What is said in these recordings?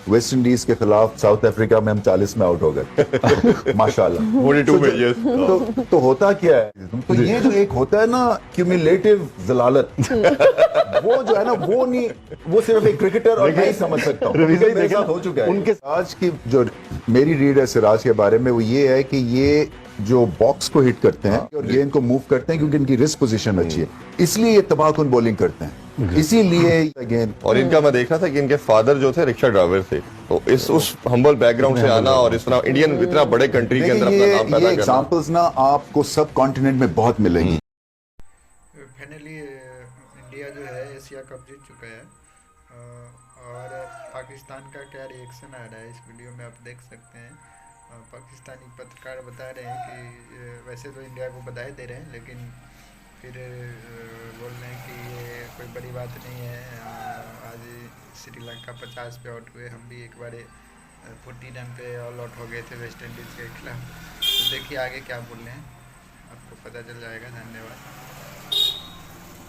West Indies के खिलाफ south Africa में हम 40 में आउट हो गए माशाल्लाह 42 में, yes। तो होता क्या है, तो ये जो एक होता है ना क्यूमुलेटिव जलालत, वो जो है ना वो नहीं, वो सिर्फ एक क्रिकेटर और मैं ही समझ सकता हूँ। मेरे साथ हो चुका है। उनके आज की जो मेरी रीड है सिराज के बारे में वो ये है कि ये जो बॉक्स को हिट करते हैं और गेंद को मूव करते हैं क्योंकि इनकी रिस्क पोजीशन अच्छी है, इसलिए ये तबाहकुन बॉलिंग करते हैं, इसीलिए गेंद। और इनका मैं देख रहा था कि इनके फादर जो थे रिक्शा ड्राइवर थे, तो इस उस हम्बल बैकग्राउंड से आना और इस तरह इंडियन इतना बड़े कंट्री के अंदर अपना नाम पैदा करना, एग्जांपल्स ना आपको सब कॉन्टिनेंट में बहुत मिलेंगी। फाइनली इंडिया जो है एशिया कप जीत चुका है और पाकिस्तान का क्या रिएक्शन आ रहा है इस वीडियो में आप देख सकते हैं। पाकिस्तानी पत्रकार बता रहे हैं कि वैसे तो इंडिया को बधाई दे रहे हैं, लेकिन फिर बोल रहे हैं कि ये कोई बड़ी बात नहीं है। आज श्रीलंका 50 पे आउट हुए, हम भी एक बार 40 रन पे ऑल आउट हो गए थे वेस्ट इंडीज़ के खिलाफ। तो देखिए आगे क्या बोल रहे हैं, आपको पता चल जाएगा। धन्यवाद।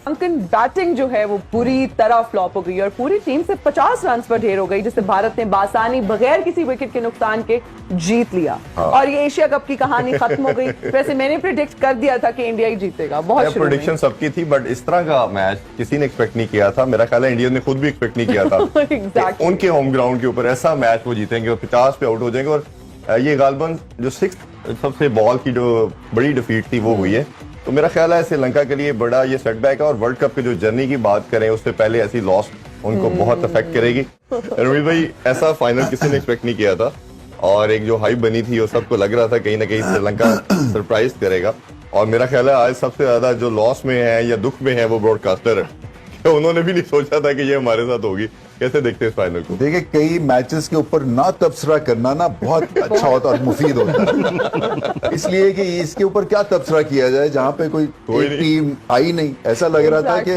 श्रीलंकन बैटिंग जो है वो पूरी तरह फ्लॉप हो गई और पूरी टीम से 50 रन पर ढेर हो गई, जिससे भारत ने बासानी बगैर किसी विकेट के नुकसान के जीत लिया। और ये एशिया कप की कहानी खत्म हो गई। वैसे मैंने प्रेडिक्ट कर दिया था कि इंडिया ही जीतेगा, बहुत प्रेडिक्शन सबकी थी, बट इस तरह का मैच किसी ने एक्सपेक्ट नहीं किया था। मेरा ख्याल है इंडिया ने खुद भी एक्सपेक्ट नहीं किया था exactly. उनके होम ग्राउंड के ऊपर ऐसा मैच वो जीतेंगे और 50 पे आउट हो जाएंगे। और ये गालबन जो 6th सबसे बॉल की जो बड़ी डिफीट थी वो हुई है। तो मेरा ख्याल है श्रीलंका के लिए बड़ा ये सेटबैक है और वर्ल्ड कप की जो जर्नी की बात करें उससे पहले ऐसी लॉस उनको बहुत अफेक्ट करेगी। रणवीर भाई, ऐसा फाइनल किसी ने एक्सपेक्ट नहीं किया था और एक जो हाइप बनी थी वो सबको लग रहा था कहीं ना कहीं श्रीलंका सरप्राइज करेगा। और मेरा ख्याल है आज सबसे ज्यादा जो लॉस में है या दुख में है वो ब्रॉडकास्टर है। उन्होंने भी नहीं सोचा था कि ये हमारे साथ होगी। कैसे देखते हैं इस फाइनल को? देखिए, कई मैचेस के ऊपर ना तबसरा करना ना बहुत अच्छा होता है और मुफीद होता है, इसलिए कि इसके ऊपर क्या तबसरा किया जाए जहां पे कोई टीम आई नहीं। ऐसा लग रहा था कि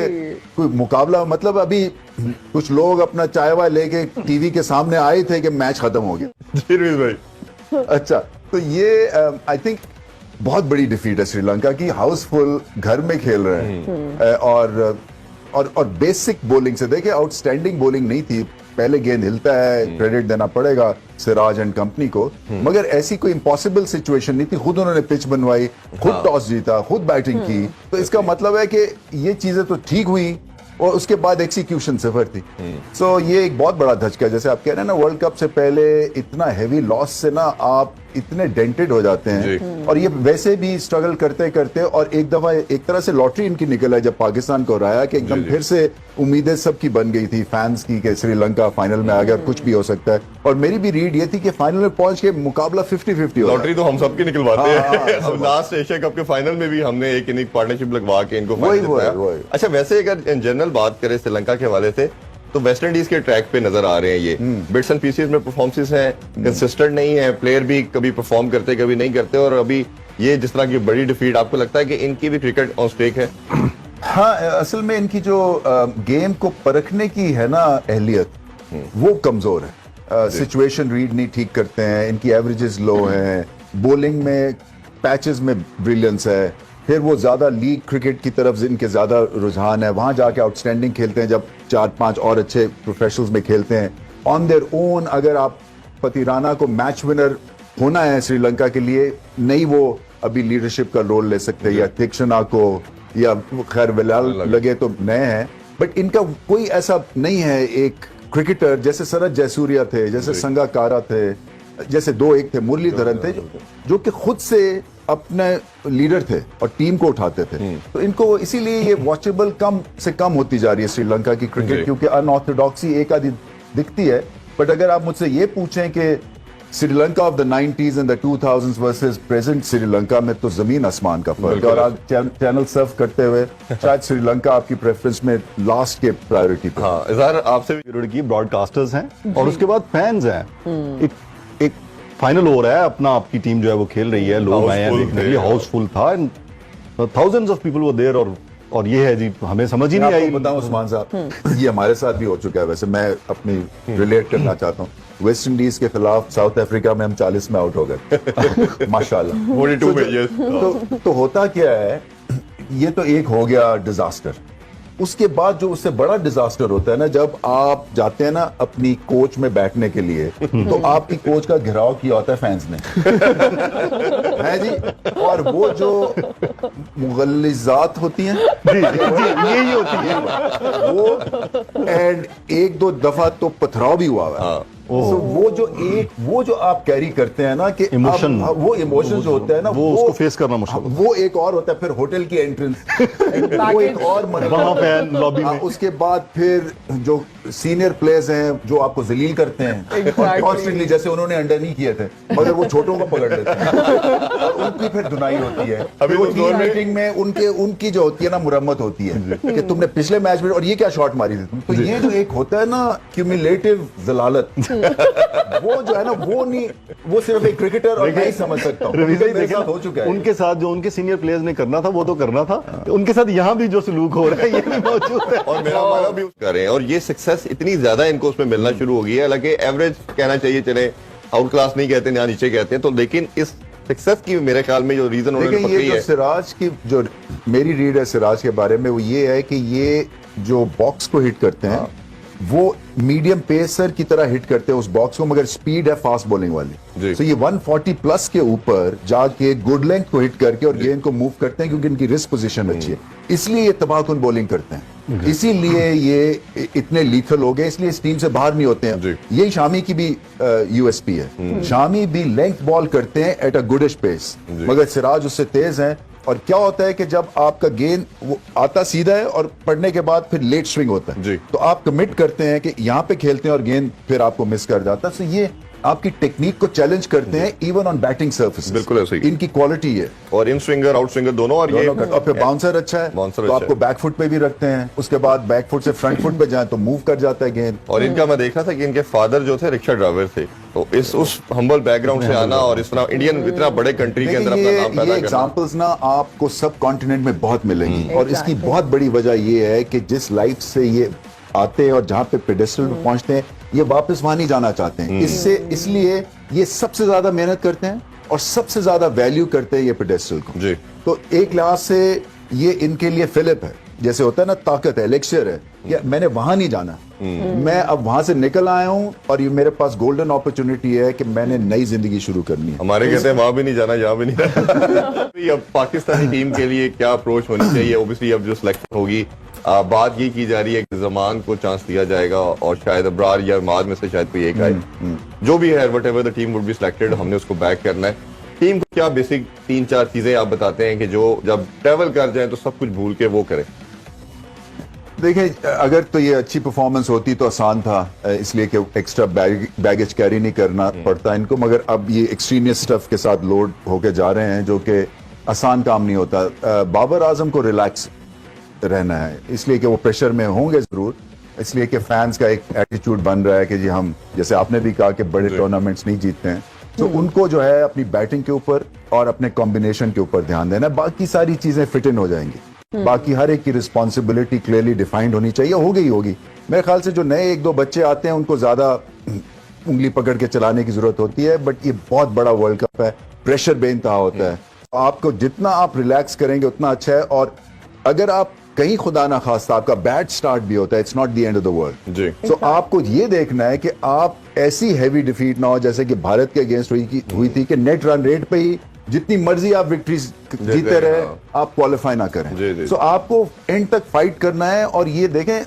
कोई मुकाबला, मतलब अभी कुछ लोग अपना चाय वाय लेके टीवी के सामने आए थे कि मैच खत्म हो गया। जी भाई। अच्छा, तो ये आई थिंक बहुत बड़ी डिफीट है श्रीलंका की। हाउसफुल घर में खेल रहे हैं और बेसिक बॉलिंग से देखिए आउटस्टैंडिंग बॉलिंग नहीं थी। पहले गेंद हिलता है, क्रेडिट देना पड़ेगा सिराज एंड कंपनी को, मगर ऐसी कोई इम्पॉसिबल सिचुएशन नहीं थी। खुद उन्होंने पिच बनवाई, खुद टॉस जीता, खुद बैटिंग की। तो इसका मतलब है कि ये चीजें तो ठीक हुई और उसके बाद एक्सिक्यूशन सिफर थी। सो ये एक बहुत बड़ा धचका, जैसे आप कह रहे हैं ना, वर्ल्ड कप से पहले इतना हैवी लॉस से ना आप इतने डेंटेड हो जाते हैं। और ये वैसे भी स्ट्रगल करते करते और एक दफा एक तरह से लॉटरी इनकी निकल है जब पाकिस्तान को हराया कि एकदम फिर से उम्मीदें सबकी बन गई थी फैंस की कि श्रीलंका फाइनल में आ गया, कुछ भी हो सकता है। और मेरी भी रीड ये थी कि फाइनल में पहुंच के मुकाबला 50-50 हो। लॉटरी तो हम सबकी निकलवाते हैं। अब लास्ट एशिया कप के फाइनल में भी हमने एक इनिंग पार्टनरशिप लगवा के इनको फाइनल जिताया। अच्छा, वैसे अगर इन जनरल बात करें श्रीलंका के हवाले से तो वेस्ट इंडीज के ट्रैक पे नजर आ रहे हैं। ये बिट्स एंड पीसेस में परफॉर्मेंसेस हैं, कंसिस्टेंट नहीं है, प्लेयर भी कभी परफॉर्म करते कभी नहीं करते। और अभी ये जिस तरह की बड़ी डिफीट, आपको लगता है कि इनकी भी क्रिकेट ऑन स्टेक है? हाँ, असल में इनकी जो गेम को परखने की है ना अहलियत, वो कमजोर है। सिचुएशन रीड नहीं ठीक करते हैं, इनकी एवरेजेस लो हैं, बॉलिंग में पैचेस में ब्रिलियंस है, फिर वो ज्यादा लीग क्रिकेट की तरफ इनके ज्यादा रुझान है, वहां जाके आउटस्टैंडिंग खेलते हैं जब 4-5 और अच्छे प्रोफेशनल्स में खेलते हैं ऑन देयर ओन। अगर आप पतिराना को मैच विनर होना है श्रीलंका के लिए, नहीं वो अभी लीडरशिप का रोल ले सकते, या थिक्शना को या खैर बिलाल लगे तो नए हैं, बट इनका कोई ऐसा नहीं है एक क्रिकेटर जैसे शरद जयसूर्या थे, जैसे संगाकारा थे, जैसे 2-1 थे, मुरलीधरन थे, जो कि खुद से अपने लीडर थे और टीम को उठाते थे। तो इनको इसीलिए ये वॉचेबल कम से कम होती जा रही है श्रीलंका की क्रिकेट, क्योंकि अनऑर्थोडॉक्सी एक आधी दिखती है। बट अगर आप मुझसे ये पूछें कि Sri Lanka of the 90s and the 2000s versus present Sri Lanka में, तो जमीन आसमान का फर्क है। और आज चैनल सर्व करते हुए शायद श्रीलंका आपकी प्रेफरेंस में लास्ट के प्रायोरिटी पे। हाँ, इज़हार आपसे की ब्रॉडकास्टर्स हैं और उसके बाद फैंस हैं। एक फाइनल हो रहा है, अपना आपकी टीम जो है वो खेल रही है, लोग आए हैं देखने के लिए, हाउसफुल था, thousands of people were there. और ये है जी, हमें समझ ही नहीं आई। बताऊं उस्मान साहब, ये हमारे साथ भी हो चुका है। वैसे मैं अपनी रिलेट करना चाहता हूँ, वेस्ट इंडीज के खिलाफ साउथ अफ्रीका में हम 40 में आउट हो गए माशाल्लाह 42 में। तो होता क्या है, ये तो एक हो गया डिजास्टर। उसके बाद जो उससे बड़ा डिजास्टर होता है ना, जब आप जाते हैं ना अपनी कोच में बैठने के लिए, तो आपकी कोच का घेराव किया होता है फैंस ने है जी, और वो जो मुगल्लिजात होती हैं यही होती है। वो एंड एक दो दफा तो पथराव भी हुआ है। So, वो जो आप कैरी करते हैं ना कि Emotion, वो इमोशन जो होता है ना, वो उसको face करना मुश्किल होता है। वो एक और होता है, फिर होटल की एंट्रेंस वो एक और वहाँ फैन लॉबी में। उसके बाद फिर जो सीनियर प्लेयर्स हैं जो आपको जलील करते हैं कॉन्स्टेंटली, जैसे उन्होंने अंडर नहीं किए थे मगर वो छोटों को पकड़ लेते हैं और उनकी फिर धुनाई होती है। अभी वो उस दौर में- मीटिंग में उनकी जो होती है ना मुरम्मत होती है कि तुमने पिछले मैच में और ये क्या शॉट मारी थी, तो ये जो एक होता है ना क्यूमुलेटिव जलालत, वो जो है ना वो नहीं, वो सिर्फ एक क्रिकेटर और मैं ही समझ सकता हूँ। रवि भाई मेरे देखिए साथ हो चुका है। उनके साथ जो उनके सीनियर प्लेयर्स ने करना था वो तो करना था, उनके साथ यहाँ भी जो सलूक हो रहा है ये भी मौजूद है। और मेरा हमारा भी कर रहे हैं, और ये सक्सेस इतनी ज्यादा इनको उसमें मिलना शुरू हो गई है। हालांकि एवरेज कहना चाहिए, चले आउट क्लास नहीं कहते, यहाँ नीचे कहते हैं, तो लेकिन इस सक्सेस की मेरे ख्याल में जो रीजन उन्होंने देखिए ये पकड़ी जो है, सिराज की जो मेरी रीड है सिराज के बारे में, वो ये है कि ये जो बॉक्स को हिट करते हैं वो मीडियम पेसर की तरह हिट करते हैं उस बॉक्स को, मगर स्पीड है फास्ट बॉलिंग वाली। जी। तो ये 140 प्लस के ऊपर जाके गुड लेंथ को हिट करके और गेंद को मूव करते हैं, क्योंकि इनकी रिस्क पोजीशन अच्छी है, इसलिए ये तबाहकुन बॉलिंग करते हैं, इसीलिए ये इतने लीथल हो गए, इसलिए इस टीम से बाहर नहीं होते जी। हैं। यही शामी की भी यूएसपी है, शामी भी लेंथ बॉल करते हैं एट अ गुडिश पेस, मगर सिराज उससे तेज है। और क्या होता है कि जब आपका गेंद वो आता सीधा है और पड़ने के बाद फिर लेट स्विंग होता जी। है, तो आप कमिट करते हैं कि यहाँ पे खेलते हैं और गेंद फिर आपको मिस कर जाता है। तो ये आपकी टेक्निक को चैलेंज करते हैं इवन ऑन बैटिंग सर्फेस। बिल्कुल ऐसे ही। इनकी क्वालिटी है और इन स्विंगर आउट स्विंगर दोनों, और ये और फिर बाउंसर अच्छा है, बाउंसर तो अच्छा आपको है। बैक फुट पे भी रखते हैं, उसके बाद बैक फुट से फ्रंट फुट पे जाए तो मूव कर जाता है गेंद। और इनका मैं देख रहा था कि इनके फादर जो थे रिक्शा ड्राइवर थे, तो इस उस हम्बल बैकग्राउंड से आना और इस तरह इंडियन इतना बड़े कंट्री के अंदर देखिए अपना नाम ये पैदा करना, एग्जांपल्स ना आपको सब कॉन्टिनेंट में बहुत मिलेंगी, और इसकी बहुत बड़ी वजह ये है कि जिस लाइफ से ये आते हैं और जहां पे पेडेस्टल पे पहुंचते हैं, ये वापस वहां नहीं जाना चाहते हैं। इसलिए ये सबसे ज्यादा मेहनत करते हैं और सबसे ज्यादा वैल्यू करते हैं ये पेडेस्टल को। जी। तो एक लिहाज से ये इनके लिए फिलिप है, जैसे होता है ना ताकत है, एलेक्सियर है, या मैंने वहां नहीं जाना, मैं अब वहां से निकल आया हूं और ये मेरे पास गोल्डन अपॉर्चुनिटी है कि मैंने नई जिंदगी शुरू करनी है। हमारे कहते हैं वहां भी नहीं जाना, यहाँ भी नहीं जाना। अब पाकिस्तानी टीम के लिए क्या अप्रोच होनी चाहिए? ओबियसली अब जो सिलेक्शन होगी, बात ये की जा रही है कि जमान को चांस दिया जाएगा और शायद अब्रार या माद में से शायद कोई एक आए, जो भी है, what ever the team would be selected, हमने उसको बैक करना है। टीम को क्या बेसिक 3-4 चीजें आप बताते हैं कि जो जब ट्रेवल कर जाए तो सब कुछ भूल के वो करें? देखिए, अगर तो ये अच्छी परफॉर्मेंस होती तो आसान था, इसलिए कि एक्स्ट्रा बैगेज कैरी नहीं करना पड़ता इनको, मगर अब ये एक्सट्रीनियस स्टफ के साथ लोड होके जा रहे हैं जो कि आसान काम नहीं होता। बाबर आजम को रिलैक्स रहना है, इसलिए कि वो प्रेशर में होंगे जरूर, इसलिए कि फैंस का एक एटीट्यूड बन रहा है कि जी हम, जैसे आपने भी कहा कि बड़े टूर्नामेंट्स नहीं जीतते हैं, तो उनको जो है अपनी बैटिंग के ऊपर और अपने कॉम्बिनेशन के ऊपर ध्यान देना है, बाकी सारी चीजें फिट इन हो जाएंगी। बाकी हर एक की रिस्पॉन्सिबिलिटी क्लियरली डिफाइंड होनी चाहिए, होगी। मेरे ख्याल से जो नए 1-2 बच्चे आते हैं उनको ज्यादा उंगली पकड़ के चलाने की जरूरत होती है, बट ये बहुत बड़ा वर्ल्ड कप है, प्रेशर बेइंतहा होता है, आपको जितना आप रिलैक्स करेंगे उतना अच्छा है। और अगर आप कहीं खुदा ना खास्ता आपका बैड स्टार्ट भी होता है, it's not the end of the world. जी। सो आपको ये देखना है कि आप ऐसी हैवी डिफीट ना हो जैसे कि भारत के अगेंस्ट हुई थी कि नेट रन रेट पे ही जितनी मर्जी आप विक्ट्रीज जीते रहे, आप क्वालिफाई ना करें। जी, जी। सो आपको एंड तक फाइट करना है। और ये देखें,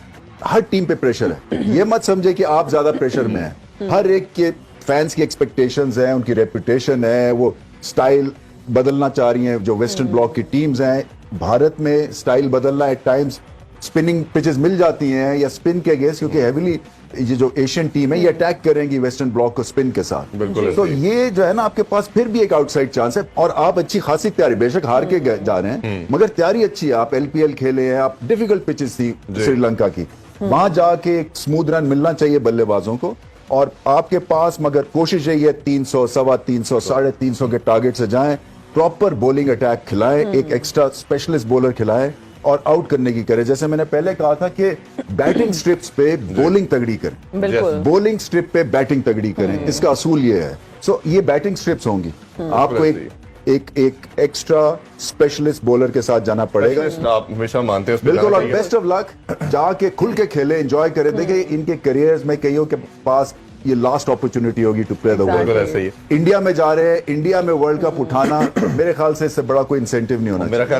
हर टीम पे प्रेशर है, ये मत समझे कि आप ज्यादा प्रेशर में हैं। हर एक के फैंस की एक्सपेक्टेशंस हैं, उनकी रेपुटेशन है, वो स्टाइल बदलना चाह रही हैं। जो वेस्टर्न ब्लॉक की टीम्स हैं, भारत में स्टाइल बदलना एट टाइम्स, स्पिनिंग पिचेस मिल जाती हैं या स्पिन के अगेंस्ट, क्योंकि हेवीली ये जो एशियन टीम है ये अटैक करेंगी वेस्टर्न ब्लॉक को स्पिन के साथ। बिल्कुल तो ऐसे ही। ये जो है ना, आपके पास फिर भी एक आउटसाइड चांस है और आप अच्छी खासी तैयारी, बेशक हार के जा रहे हैं मगर तैयारी अच्छी है। आप LPL खेले हैं, आप डिफिकल्ट पिचेस थी श्रीलंका की, वहां जाके एक स्मूथ रन मिलना चाहिए बल्लेबाजों को, और आपके पास मगर कोशिश है ये 300, 325, 350 के टारगेट से जाएं, प्रॉपर बॉलिंग अटैक खिलाएं, एक एक्स्ट्रा स्पेशलिस्ट बॉलर खिलाएं और आउट करने की करें। जैसे मैंने पहले कहा था कि बैटिंग स्ट्रिप्स पे बॉलिंग तगड़ी करें, बिल्कुल। बॉलिंग स्ट्रिप पे बैटिंग तगड़ी करें, इसका असूल ये है। सो ये बैटिंग स्ट्रिप्स होंगी, आपको एक एक एक्स्ट्रा स्पेशलिस्ट बॉलर के साथ जाना पड़ेगा। आप हमेशा मानते हैं उस पे बिल्कुल, जाना और चाहिए। बेस्ट ऑफ लक, जाके खुल के खेले, एंजॉय करें। देखिए इनके करियर्स में कईयों के पास ये लास्ट अपॉर्चुनिटी होगी टू प्ले द वर्ल्ड। बिल्कुल ऐसा ही है। इंडिया में जा रहे हैं, इंडिया में वर्ल्ड कप उठाना मेरे ख्याल से इससे बड़ा कोई इंसेंटिव नहीं होना चाहिए। मेरा ख्याल